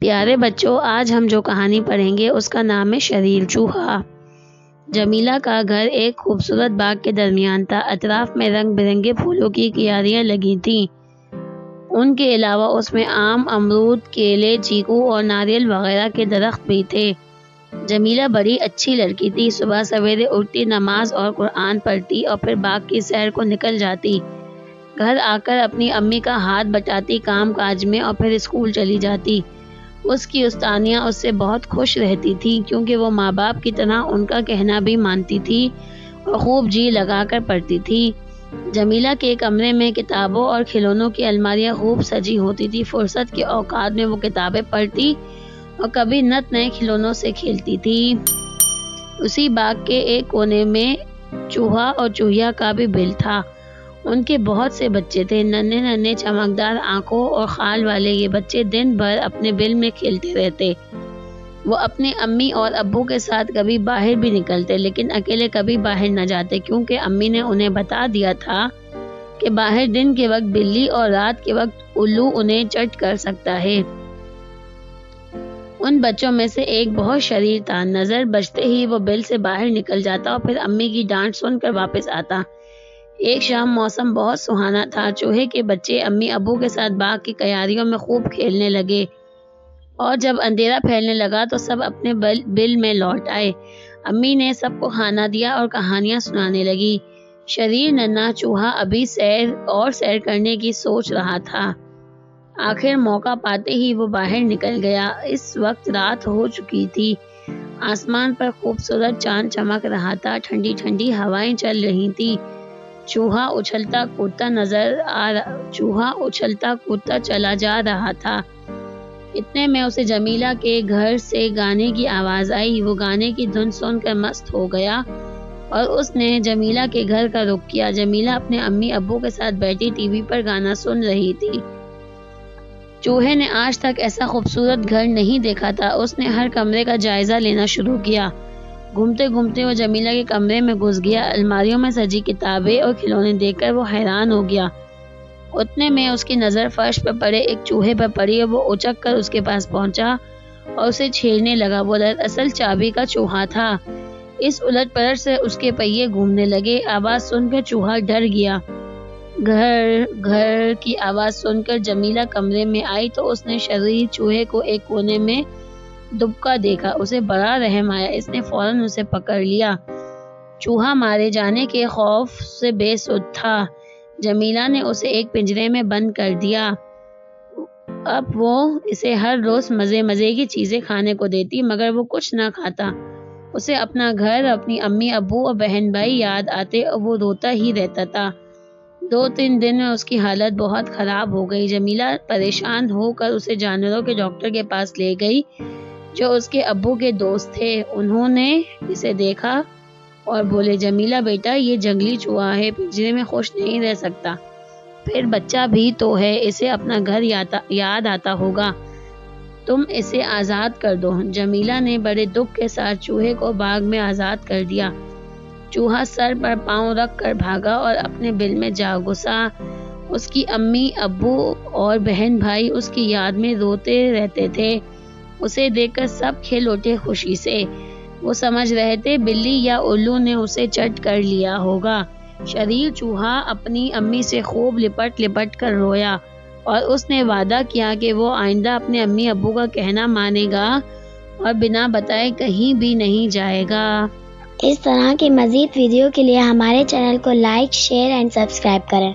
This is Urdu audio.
پیارے بچوں، آج ہم جو کہانی پڑھیں گے اس کا نام ہے شریر چوہا۔ جمیلہ کا گھر ایک خوبصورت باغ کے درمیان تھا۔ اطراف میں رنگ برنگے پھولوں کی کیاریاں لگی تھیں۔ ان کے علاوہ اس میں آم، امرود، کیلے، چیکو اور ناریل وغیرہ کے درخت بھی تھے۔ جمیلہ بڑی اچھی لڑکی تھی۔ صبح سویرے اٹھتی، نماز اور قرآن پڑھتی اور پھر باغ کی سیر کو نکل جاتی۔ گھر آ کر اپنی امی کا ہاتھ بٹاتی کام کاج میں اور پھر اسکول چلی جاتی۔ اس کی استانیاں اس سے بہت خوش رہتی تھیں کیونکہ وہ ماں باپ کی طرح ان کا کہنا بھی مانتی تھی اور خوب جی لگا کر پڑھتی تھی۔ جمیلہ کے کمرے میں کتابوں اور کھلونوں کی الماریاں خوب سجی ہوتی تھی۔ فرصت کے اوقات میں وہ کتابیں پڑھتی اور کبھی نت نئے کھلونوں سے کھیلتی تھی۔ اسی باغ کے ایک کونے میں چوہا اور چوہیا کا بھی بل تھا۔ ان کے بہت سے بچے تھے، ننھے ننھے چمکدار آنکھوں اور خال والے۔ یہ بچے دن بھر اپنے بل میں کھیلتے رہتے۔ وہ اپنی امی اور ابو کے ساتھ کبھی باہر بھی نکلتے لیکن اکیلے کبھی باہر نہ جاتے کیونکہ امی نے انہیں بتا دیا تھا کہ باہر دن کے وقت بلی اور رات کے وقت الو انہیں چٹ کر سکتا ہے۔ ان بچوں میں سے ایک بہت شریر تھا۔ نظر بچتے ہی وہ بل سے باہر نکل جاتا اور پھر امی کی ڈانٹ سن کر واپس آتا۔ ایک شام موسم بہت سہانا تھا۔ چوہے کے بچے امی ابو کے ساتھ باغ کی کیاریوں میں خوب کھیلنے لگے اور جب اندھیرا پھیلنے لگا تو سب اپنے بل میں لوٹ آئے۔ امی نے سب کو کھانا دیا اور کہانیاں سنانے لگی۔ شریر ننھا چوہا ابھی سیر کرنے کی سوچ رہا تھا۔ آخر موقع پاتے ہی وہ باہر نکل گیا۔ اس وقت رات ہو چکی تھی۔ آسمان پر خوبصورت چاند چمک رہا تھا۔ ٹھنڈی ٹھنڈی ہوائیں چل رہی تھیں۔ چوہا اچھلتا کودتا چلا جا رہا تھا۔ اتنے میں اسے جمیلہ کے گھر سے گانے کی آواز آئی۔ وہ گانے کی دھن سن کر مست ہو گیا اور اس نے جمیلہ کے گھر کا رخ کیا۔ جمیلہ اپنے امی ابو کے ساتھ بیٹھی ٹی وی پر گانا سن رہی تھی۔ چوہے نے آج تک ایسا خوبصورت گھر نہیں دیکھا تھا۔ اس نے ہر کمرے کا جائزہ لینا شروع کیا۔ گھومتے گھومتے وہ جمیلہ کے کمرے میں گھس گیا۔ الماریوں میں سجی کتابیں اور کھلونے دیکھ کر وہ حیران ہو گیا۔ اتنے میں اس کی نظر فرش پر پڑے ایک چوہے پر پڑی اور وہ اچک کر اس کے پاس پہنچا اور اسے چھیڑنے لگا۔ وہ دراصل چابی کا چوہا تھا۔ اس الٹ پلٹ سے اس کے پہیے گھومنے لگے۔ آواز سن کر چوہا ڈر گیا۔ گھر گھر کی آواز سن کر جمیلہ کمرے میں آئی تو اس نے شریر چوہے کو ایک کونے میں دبکا دیکھا۔ اسے بڑا رحم آیا۔ اس نے فوراً اسے پکڑ لیا۔ چوہا مارے جانے کے خوف سے بے سدھ تھا۔ جمیلہ نے اسے ایک پنجرے میں بند کر دیا۔ اب وہ اسے ہر روز مزے کی چیزیں کھانے کو دیتی مگر وہ کچھ نہ کھاتا۔ اسے اپنا گھر، اپنی امی ابو اور بہن بھائی یاد آتے اور وہ روتا ہی رہتا تھا۔ 2-3 دن میں اس کی حالت بہت خراب ہو گئی۔ جمیلہ پریشان ہو کر اسے جانوروں کے ڈاکٹر کے پاس لے گئی جو اس کے ابو کے دوست تھے۔ انہوں نے اسے دیکھا اور بولے، جمیلہ بیٹا، یہ جنگلی چوہا ہے، پنجرے میں خوش نہیں رہ سکتا۔ پھر بچہ بھی تو ہے، اسے اپنا گھر یاد آتا ہوگا، تم اسے آزاد کر دو۔ جمیلہ نے بڑے دکھ کے ساتھ چوہے کو باغ میں آزاد کر دیا۔ چوہا سر پر پاؤں رکھ کر بھاگا اور اپنے بل میں جا گھسا۔ اس کی امی ابو اور بہن بھائی اس کی یاد میں روتے رہتے تھے۔ اسے دیکھ کر سب کھل اٹھے خوشی سے۔ وہ سمجھ رہے تھے بلی یا الو نے اسے چٹ کر لیا ہوگا۔ شریر چوہا اپنی امی سے خوب لپٹ کر رویا اور اس نے وعدہ کیا کہ وہ آئندہ اپنے امی ابو کا کہنا مانے گا اور بنا بتائے کہیں بھی نہیں جائے گا۔ اس طرح کے مزید ویڈیو کے لیے ہمارے چینل کو لائک، شیئر اینڈ سبسکرائب کریں۔